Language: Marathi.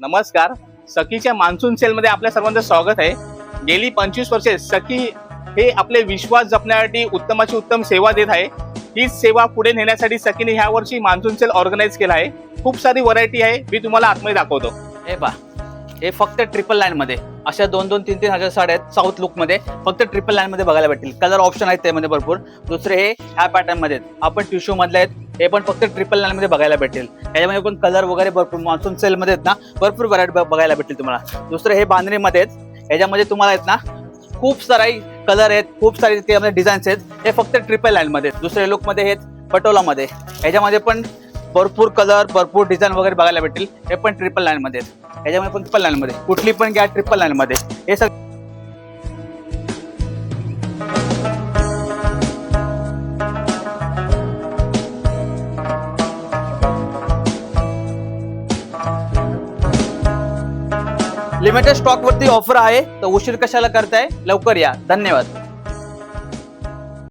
नमस्कार. सखीच्या मान्सून सेलमध्ये आपल्या सर्वांचं स्वागत आहे. गेली 25 वर्षे सखी हे आपले विश्वास जपण्यासाठी उत्तमाची उत्तम सेवा देत आहे. हीच सेवा पुढे नेण्यासाठी सखीने ह्या वर्षी मान्सून सेल ऑर्गनाईज केला आहे. खूप सारी व्हरायटी आहे, मी तुम्हाला आतमध्ये दाखवतो. हे पहा, हे फक्त 999 मध्ये अशा 2-2, 3-3 हजार साड्या आहेत साऊथ लुक मध्ये. फक्त 999 मध्ये बघायला भेटतील. कलर ऑप्शन आहेत त्यामध्ये भरपूर. दुसरे हे ह्या पॅटर्न मध्ये आपण टिश्यू मधले आहेत, हे पण फक्त 999 मध्ये बघायला भेटेल. याच्यामध्ये पण कलर वगैरे भरपूर मान्सून सेल मध्ये आहेत ना, भरपूर व्हरायटी बघायला भेटेल तुम्हाला. दुसरे हे बांधणी मध्ये आहेत, याच्यामध्ये तुम्हाला आहेत ना खूप सारे कलर आहेत, खूप सारे त्यामध्ये डिझाईन्स आहेत. हे फक्त 999 मध्ये. दुसरे लुक मध्ये आहेत पटोला मध्ये, याच्यामध्ये पण भरपूर कलर भरपूर डिझाईन वगैरे बघायला भेटेल. हे पण 999 मध्ये आहेत. याच्यामध्ये पण 999 मध्ये, कुठली पण घ्या 999 मध्ये. हे सगळं लिमिटेड स्टॉक वरती ऑफर आहे, तर उशीर कशाला करताय, लवकर या. धन्यवाद.